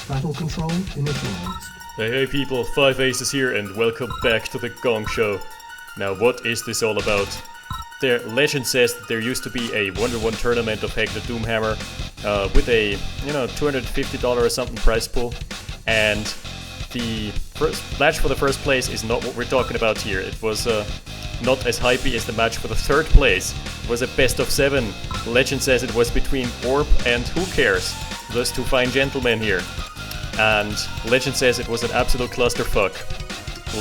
Battle control initialized. Hey people, 5 Aces here and welcome back to the Gong Show. Now what is this all about? Their legend says that there used to be a 1-to-1 tournament of Hack the Doomhammer with a, $250 or something prize pool, and the first match for the first place is not what we're talking about here. It was not as hypey as the match for the third place. It was a best of 7. Legend says it was between Orb and WhoCares, those two fine gentlemen here. And Legend says it was an absolute clusterfuck. The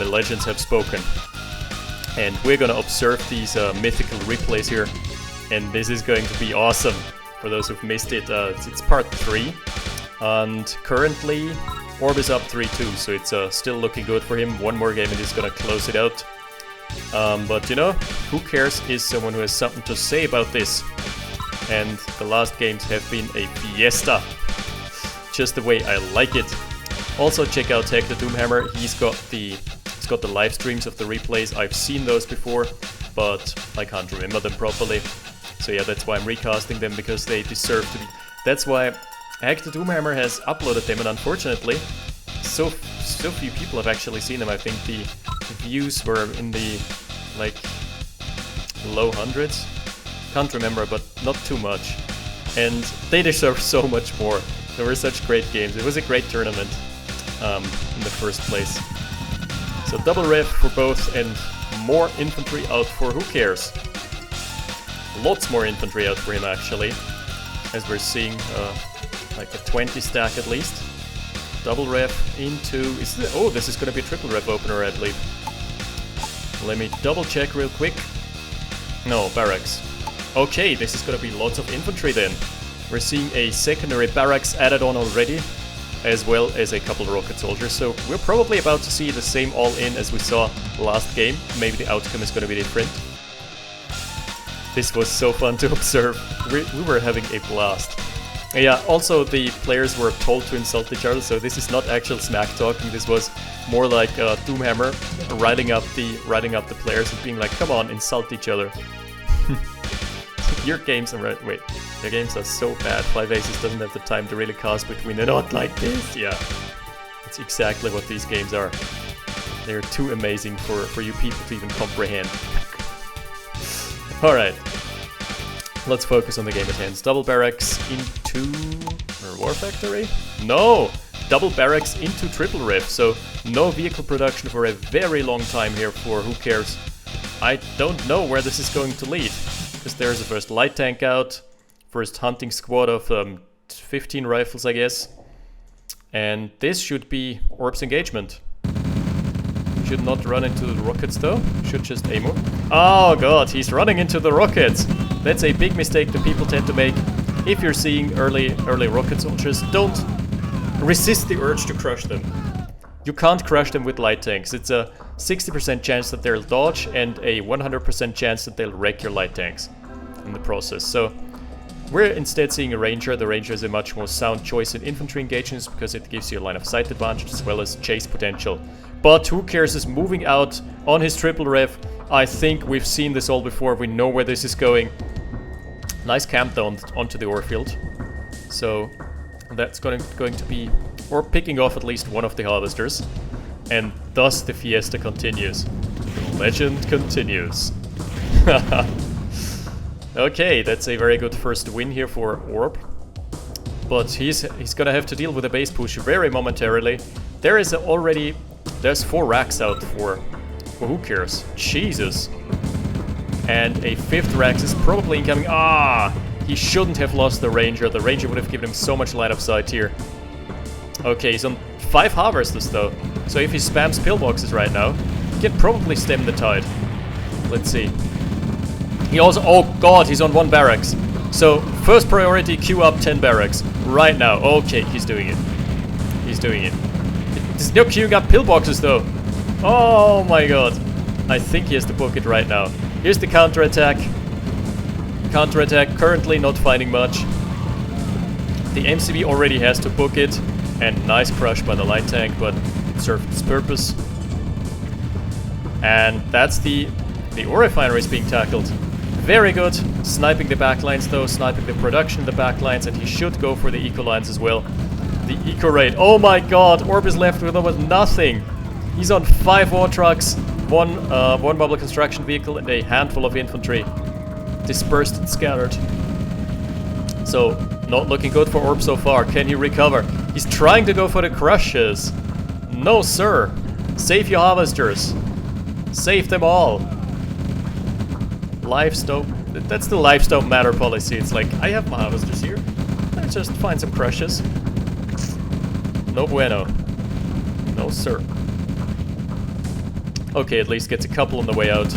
legends have spoken. And we're gonna observe these mythical replays here, and this is going to be awesome. For those who've missed it, it's part 3, and currently Orb is up 3-2, so it's still looking good for him. One more game and he's gonna close it out. But WhoCares is someone who has something to say about this, and the last games have been a fiesta, just the way I like it. Also check out Hack the Doomhammer. He's got the live streams of the replays. I've seen those before, but I can't remember them properly. So yeah, that's why I'm recasting them, because they deserve to be. That's why Hack the Doomhammer has uploaded them, and unfortunately, so few people have actually seen them. I think the views were in the low hundreds. Can't remember, but not too much. And they deserve so much more. They were such great games. It was a great tournament in the first place. So double rev for both, and more infantry out for WhoCares. Lots more infantry out for him actually, as we're seeing like a 20 stack at least. Double rev into... this is going to be a triple rev opener, I believe. Let me double check real quick. No, barracks. Okay, this is going to be lots of infantry then. We're seeing a secondary barracks added on already, as well as a couple of rocket soldiers. So we're probably about to see the same all-in as we saw last game. Maybe the outcome is going to be different. This was so fun to observe. We were having a blast. Yeah, also the players were told to insult each other, so this is not actual smack talking. This was more like Doomhammer riding up the players and being like, "Come on, insult each other." Your games are wait. Their games are so bad. 5 Aces doesn't have the time to really cast between. They're not like this. Yeah, it's exactly what these games are. They're too amazing for you people to even comprehend. Alright, let's focus on the game at hand. Double barracks into... War Factory? No! Double barracks into triple rev, so no vehicle production for a very long time here for WhoCares. I don't know where this is going to lead, because there's a first light tank out, first hunting squad of 15 rifles, I guess. And this should be Orb's engagement. Should not run into the rockets though, should just aim up. Oh god, he's running into the rockets! That's a big mistake that people tend to make. If you're seeing early rocket soldiers, don't resist the urge to crush them. You can't crush them with light tanks. It's a 60% chance that they'll dodge and a 100% chance that they'll wreck your light tanks in the process. So we're instead seeing a ranger. The ranger is a much more sound choice in infantry engagements because it gives you a line of sight advantage as well as chase potential. But WhoCares is moving out on his triple rev. I think we've seen this all before. We know where this is going. Nice camp down onto the ore field. So that's going to be, or picking off at least one of the harvesters. And thus the fiesta continues. The legend continues. Okay, that's a very good first win here for Orb. But he's gonna have to deal with a base push very momentarily. There's 4 racks out for WhoCares. Jesus. And a 5th rack is probably incoming. He shouldn't have lost the ranger. The ranger would have given him so much line of sight here. Okay, he's on 5 harvesters though. So if he spams pillboxes right now, he can probably stem the tide. Let's see. He also, oh god, he's on 1 barracks. So first priority, queue up 10 barracks right now. Okay, he's doing it. He's doing it. There's no queuing up pillboxes though. Oh my god. I think he has to book it right now. Here's the counterattack. Counterattack, currently not finding much. The MCB already has to book it. And nice crush by the light tank, but it served its purpose. And that's the ore refinery is being tackled. Very good. Sniping the backlines though, sniping the production in the backlines, and he should go for the eco lines as well. the eco rate. Oh my god, Orb is left with almost nothing. He's on 5 war trucks, one mobile construction vehicle, and a handful of infantry. Dispersed and scattered. So, not looking good for Orb so far. Can he recover? He's trying to go for the crushes. No, sir. Save your harvesters. Save them all. Lives don't... That's the lives don't matter policy. It's like, I have my harvesters here. Let's just find some crushes. No bueno. No, sir. Okay, at least gets a couple on the way out.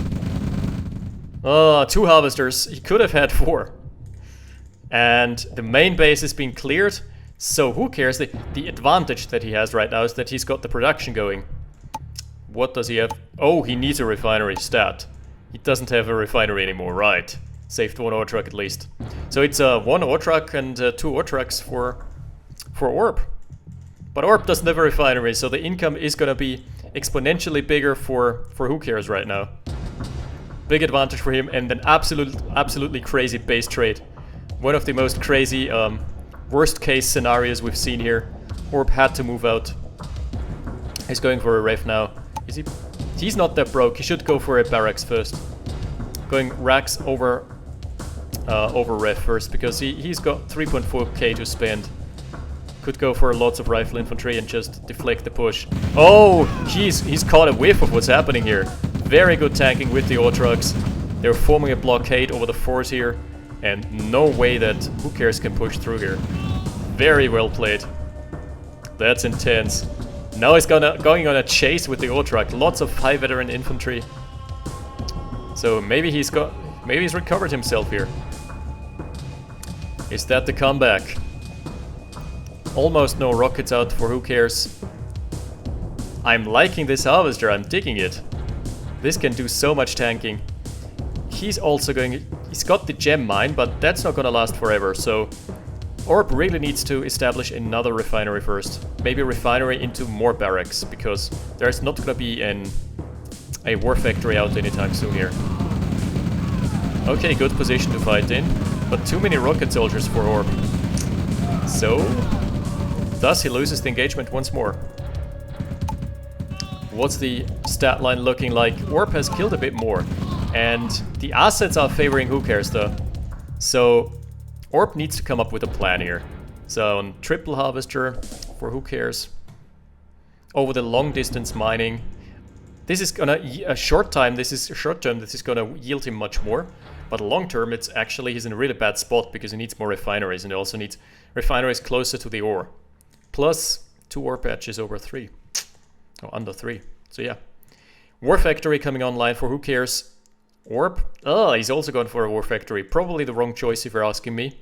2 harvesters. He could have had 4. And the main base is being cleared. So who cares? The advantage that he has right now is that he's got the production going. What does he have? Oh, he needs a refinery stat. He doesn't have a refinery anymore, right. Saved 1 ore truck at least. So it's 1 ore truck and 2 ore trucks for Orb. But Orb doesn't have a refinery, so the income is gonna be exponentially bigger for WhoCares right now. Big advantage for him, and an absolutely crazy base trade. One of the most crazy worst case scenarios we've seen here. Orb had to move out. He's going for a ref now. Is he? He's not that broke. He should go for a barracks first. Going racks over ref first, because he's got 3.4k to spend. Could go for lots of rifle infantry and just deflect the push. Oh, jeez, he's caught a whiff of what's happening here. Very good tanking with the ore trucks. They're forming a blockade over the fort here, and no way that WhoCares can push through here. Very well played. That's intense. Now he's going on a chase with the ore truck. Lots of high veteran infantry. So maybe he's recovered himself here. Is that the comeback? Almost no rockets out for WhoCares. I'm liking this harvester, I'm digging it. This can do so much tanking. He's got the gem mine, but that's not gonna last forever, so Orb really needs to establish another refinery first. Maybe a refinery into more barracks, because there's not gonna be a war factory out anytime soon here. Okay, good position to fight in, but too many rocket soldiers for Orb. So, thus he loses the engagement once more. What's the stat line looking like? Orb has killed a bit more, and the assets are favoring WhoCares though. So Orb needs to come up with a plan here. So on triple harvester for WhoCares. Over the long distance mining. This is gonna short term, this is gonna yield him much more. But long term, it's actually he's in a really bad spot because he needs more refineries, and he also needs refineries closer to the ore. Plus 2 ore patches over 3. Oh, under 3. So yeah. War factory coming online for WhoCares. Orb? Oh, he's also going for a war factory. Probably the wrong choice if you're asking me.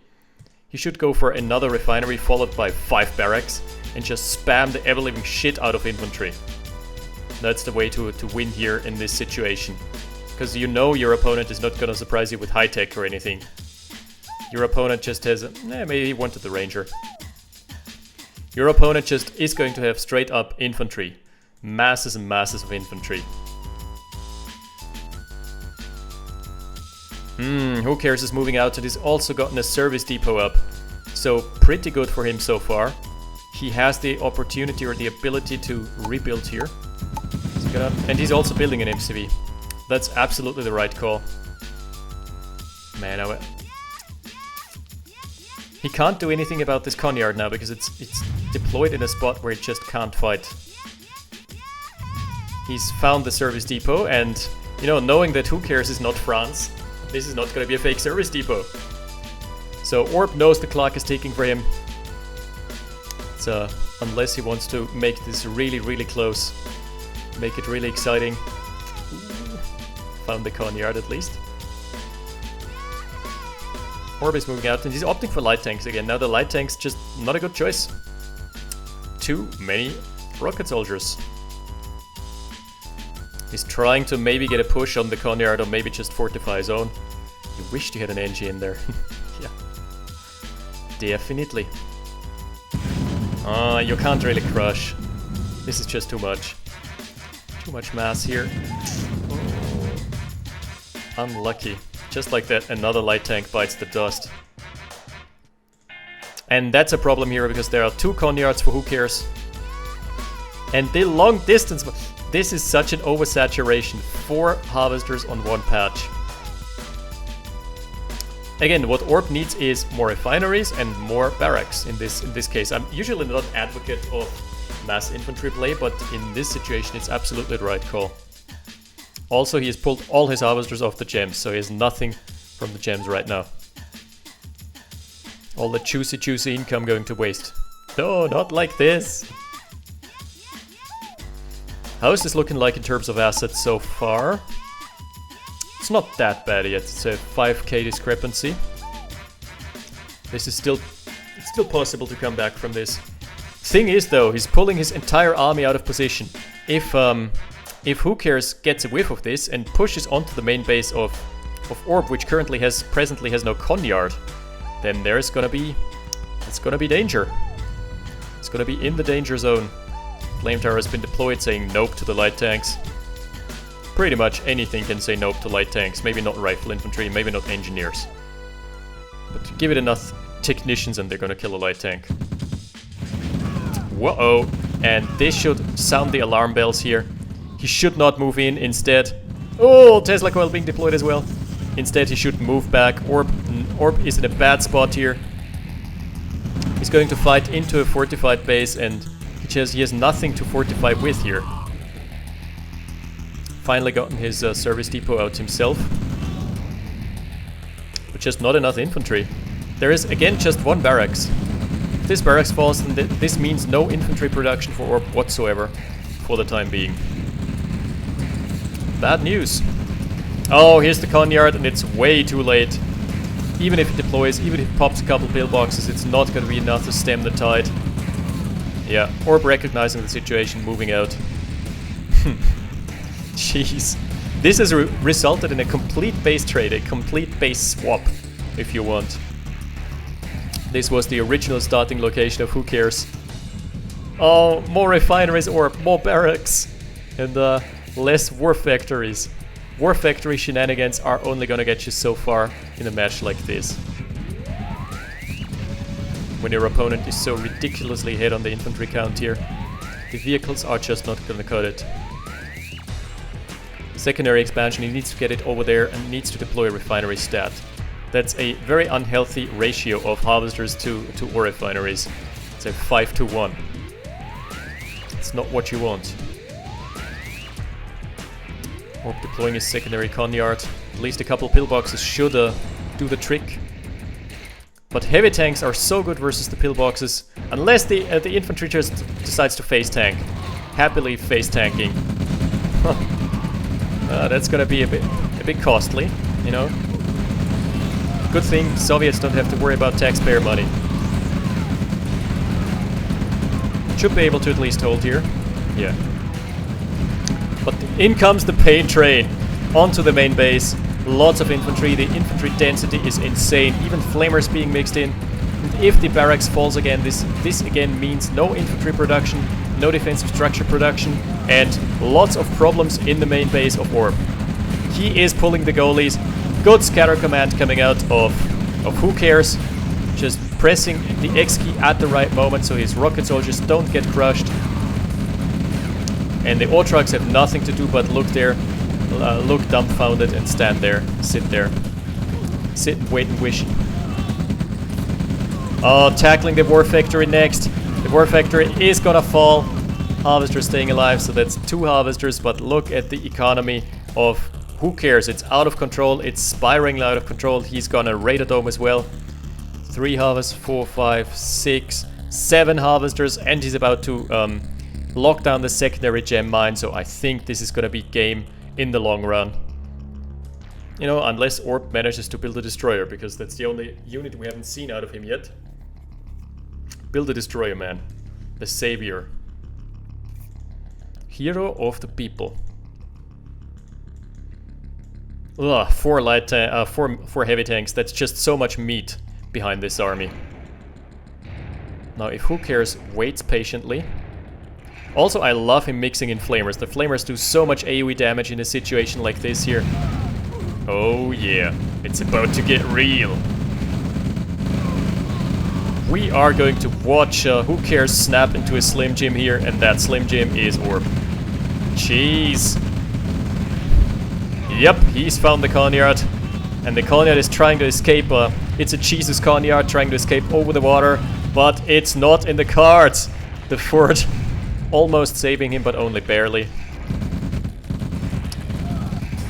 He should go for another refinery followed by 5 barracks and just spam the ever-living shit out of infantry. That's the way to win here in this situation. Because you know your opponent is not gonna surprise you with high-tech or anything. Your opponent just has maybe he wanted the ranger. Your opponent just is going to have straight up infantry. Masses and masses of infantry. WhoCares is moving out and he's also gotten a service depot up. So pretty good for him so far. He has the opportunity or the ability to rebuild here. And he's also building an MCV. That's absolutely the right call. Man, he can't do anything about this conyard now because it's deployed in a spot where it just can't fight. He's found the service depot, and you know, knowing that WhoCares is not France, this is not going to be a fake service depot. So Orb knows the clock is ticking for him. So unless he wants to make this really, really close, make it really exciting. Found the conyard at least. Orb is moving out and he's opting for light tanks again. Now the light tanks just not a good choice. Too many rocket soldiers. He's trying to maybe get a push on the conyard or maybe just fortify his own. You wished you had an NG in there. Yeah. Definitely. You can't really crush. This is just too much. Too much mass here. Oh. Unlucky. Just like that, another light tank bites the dust. And that's a problem here because there are 2 Conyards for WhoCares. And the long distance... This is such an oversaturation. 4 harvesters on 1 patch. Again, what Orb needs is more refineries and more barracks in this case. I'm usually not an advocate of mass infantry play, but in this situation it's absolutely the right call. Also, he has pulled all his harvesters off the gems, so he has nothing from the gems right now. All the juicy income going to waste. No, not like this! How is this looking like in terms of assets so far? It's not that bad yet, it's a 5k discrepancy. This is still possible to come back from this. Thing is though, he's pulling his entire army out of position. If WhoCares gets a whiff of this and pushes onto the main base of Orb, which presently has no Conyard, then it's gonna be danger. It's gonna be in the danger zone. Flame Tower has been deployed, saying nope to the light tanks. Pretty much anything can say nope to light tanks. Maybe not rifle infantry, maybe not engineers. But give it enough technicians and they're gonna kill a light tank. Whoa! And this should sound the alarm bells here. He should not move in, instead... Oh, Tesla coil being deployed as well. Instead he should move back. Orb is in a bad spot here. He's going to fight into a fortified base and he has nothing to fortify with here. Finally gotten his service depot out himself. But just not enough infantry. There is again just 1 barracks. If this barracks falls, then this means no infantry production for Orb whatsoever for the time being. Bad news. Oh, here's the Conyard and it's way too late. Even if it deploys, even if it pops a couple pillboxes, it's not going to be enough to stem the tide. Yeah, Orb recognizing the situation, moving out. Jeez. This has resulted in a complete base trade, a complete base swap, if you want. This was the original starting location of WhoCares. Oh, more refineries or more barracks. And less war factories. War factory shenanigans are only gonna get you so far in a match like this. When your opponent is so ridiculously ahead on the infantry count here, the vehicles are just not gonna cut it. Secondary expansion, he needs to get it over there and needs to deploy a refinery stat. That's a very unhealthy ratio of harvesters to ore refineries. It's a 5-to-1. It's not what you want. Orb deploying his secondary Conyard. At least a couple pillboxes should do the trick. But heavy tanks are so good versus the pillboxes, unless the infantry just decides to face tank. Happily face tanking. That's gonna be a bit costly, you know. Good thing Soviets don't have to worry about taxpayer money. Should be able to at least hold here. Yeah. But in comes the pain train onto the main base. Lots of infantry. The infantry density is insane. Even flamers being mixed in. And if the barracks falls again, this again means no infantry production, no defensive structure production, and lots of problems in the main base of Orb. He is pulling the goalies. Good scatter command coming out of WhoCares. Just pressing the X key at the right moment so his rocket soldiers don't get crushed. And the ore trucks have nothing to do but look there, look dumbfounded and stand there, sit there. Sit and wait and wish. Oh, tackling the war factory next. The war factory is gonna fall. Harvester staying alive, so that's 2 harvesters, but look at the economy of WhoCares. It's out of control, it's spiraling out of control. He's gonna raid a dome as well. 3 harvests, 4, 5, 6, 7 harvesters, and he's about to lock down the secondary gem mine, so I think this is gonna be game in the long run. You know, unless Orb manages to build a destroyer, because that's the only unit we haven't seen out of him yet. Build a destroyer, man. The savior. Hero of the people. Ugh, 4 heavy tanks. That's just so much meat behind this army. Now, if WhoCares waits patiently. Also, I love him mixing in flamers. The flamers do so much AoE damage in a situation like this here. Oh yeah, it's about to get real. we are going to watch WhoCares snap into a Slim Jim here, and that Slim Jim is Orb. Jeez. Yep, he's found the Conyard, and the Conyard is trying to escape. It's a Jesus Conyard trying to escape over the water, but it's not in the cards. The fort almost saving him, but only barely.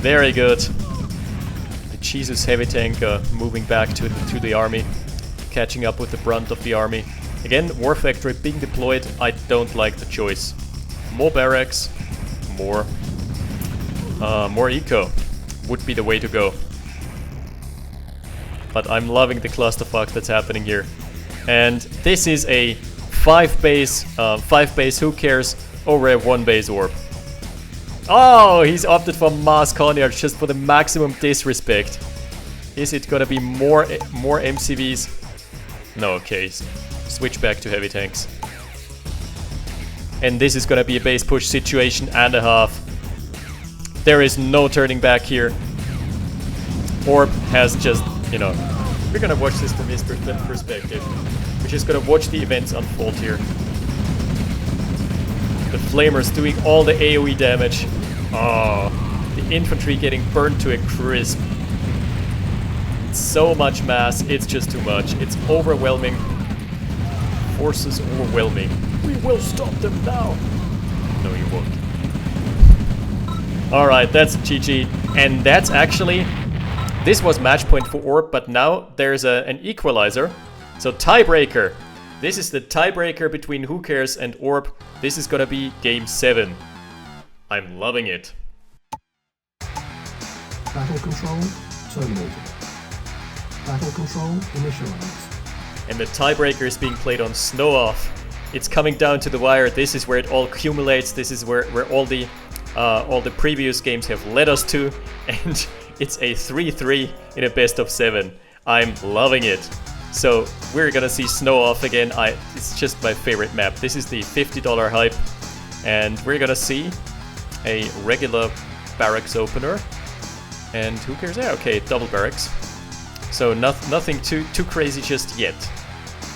Very good. The Jesus heavy tank moving back to the army, catching up with the brunt of the army. Again, War Factory being deployed. I don't like the choice. More barracks, more eco would be the way to go. But I'm loving the clusterfuck that's happening here. And this is a 5 base WhoCares over a 1 base Orb. Oh, he's opted for mass Conyard just for the maximum disrespect. Is it gonna be more MCVs? No, okay. Switch back to heavy tanks. And this is gonna be a base push situation and a half. There is no turning back here. Orb has just, you know, we're gonna watch this from his perspective. We're just gonna watch the events unfold here. The Flamers doing all the AoE damage. Oh, the infantry getting burned to a crisp. So much mass, it's just too much. It's overwhelming. Forces overwhelming. We will stop them now. No, you won't. Alright, that's GG. And that's actually... This was match point for Orb, but now there's an equalizer. So tiebreaker. This is the tiebreaker between WhoCares and Orb. This is gonna be game 7. I'm loving it. Battle control terminated. Battle control initialized. And the tiebreaker is being played on Snow Off. It's coming down to the wire. This is where it all accumulates. This is where all the previous games have led us to. And it's a 3-3 in a best of 7. I'm loving it. So we're gonna see Snow Off again. It's just my favorite map. This is the $50 hype, and we're gonna see a regular barracks opener. And WhoCares? Yeah, okay, double barracks. So nothing too crazy just yet.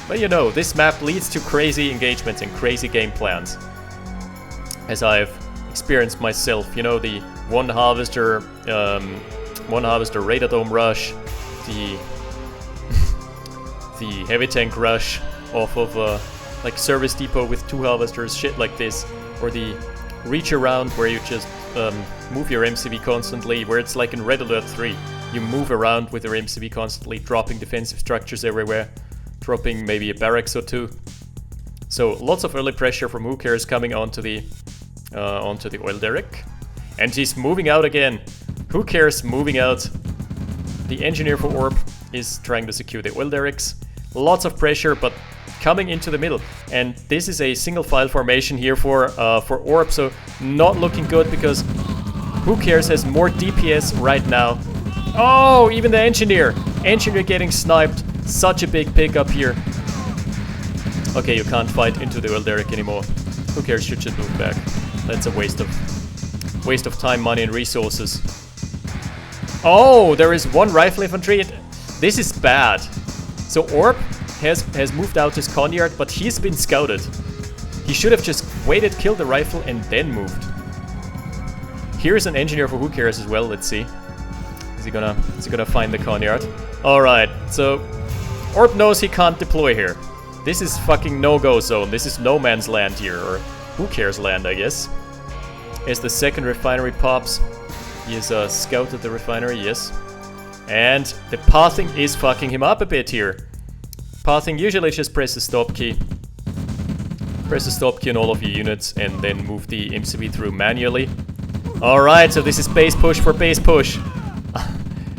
But you know, this map leads to crazy engagements and crazy game plans, as I've experienced myself. You know, the one harvester Radar Dome rush, the heavy tank rush off of like service depot with 2 harvesters, shit like this, or the reach around where you just move your MCV constantly, where it's like in Red Alert 3. You move around with your MCV constantly, dropping defensive structures everywhere, dropping maybe a barracks or 2. So lots of early pressure from WhoCares coming onto the oil derrick, and he's moving out again. WhoCares moving out. The engineer for Orb is trying to secure the oil derricks. Lots of pressure, but coming into the middle. And this is a single file formation here for Orb, so not looking good because WhoCares has more DPS right now. Oh, even the engineer getting sniped. Such a big pickup here. Okay, you can't fight into the oil derrick anymore. WhoCares should just move back. That's a waste of time, money, and resources. Oh, there is 1 rifle infantry. This is bad. So Orb has moved out his Conyard, but he's been scouted. He should have just waited, killed the rifle, and then moved. Here's an engineer for WhoCares as well. Let's see. Is he gonna find the Conyard? All right. So Orb knows he can't deploy here. This is fucking no-go zone. This is no man's land here, or WhoCares land, I guess. As the second refinery pops, he has scouted the refinery, yes. And the pathing is fucking him up a bit here. Pathing, usually just press the stop key. Press the stop key on all of your units and then move the MCV through manually. Alright, so this is base push for base push.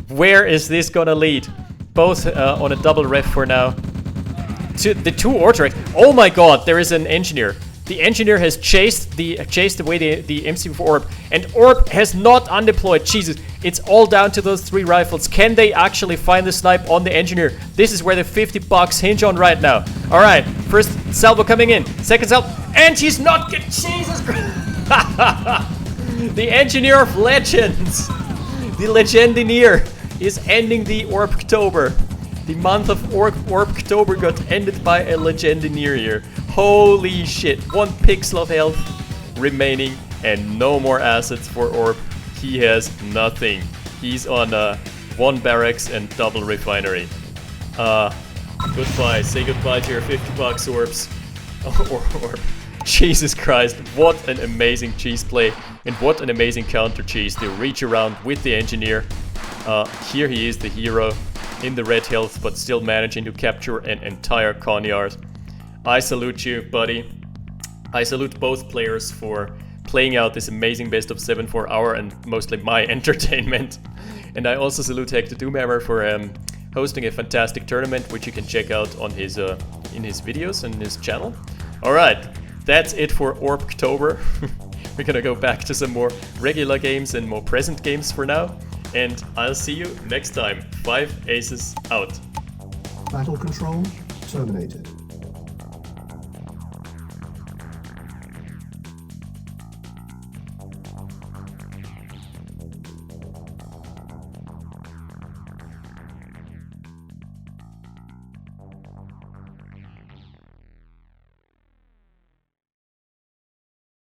Where is this gonna lead? Both on a double ref for now. The 2 Orderek. Oh my god, there is an engineer. The engineer has chased away the MC for Orb, and Orb has not undeployed. Jesus, it's all down to those 3 rifles. Can they actually find the snipe on the engineer? This is where the $50 hinge on right now. All right, first salvo coming in, second salvo, and he's not getting. Jesus Christ! The engineer of legends, the Legendineer, is ending the Orbtober. The month of October got ended by a Legendineer here. Holy shit, 1 pixel of health remaining and no more assets for Orb. He has nothing. He's on 1 barracks and double refinery. Goodbye. Say goodbye to your $50 Orbs. Orb. Jesus Christ, what an amazing cheese play and what an amazing counter cheese to reach around with the engineer. Here he is, the hero, in the red health, but still managing to capture an entire Conyard. I salute you, buddy. I salute both players for playing out this amazing best of 7 for our and mostly my entertainment. And I also salute Hector Doomhammer for hosting a fantastic tournament, which you can check out on his in his videos and his channel. Alright, that's it for October. We're gonna go back to some more regular games and more present games for now. And I'll see you next time. 5 Aces out. Battle control terminated.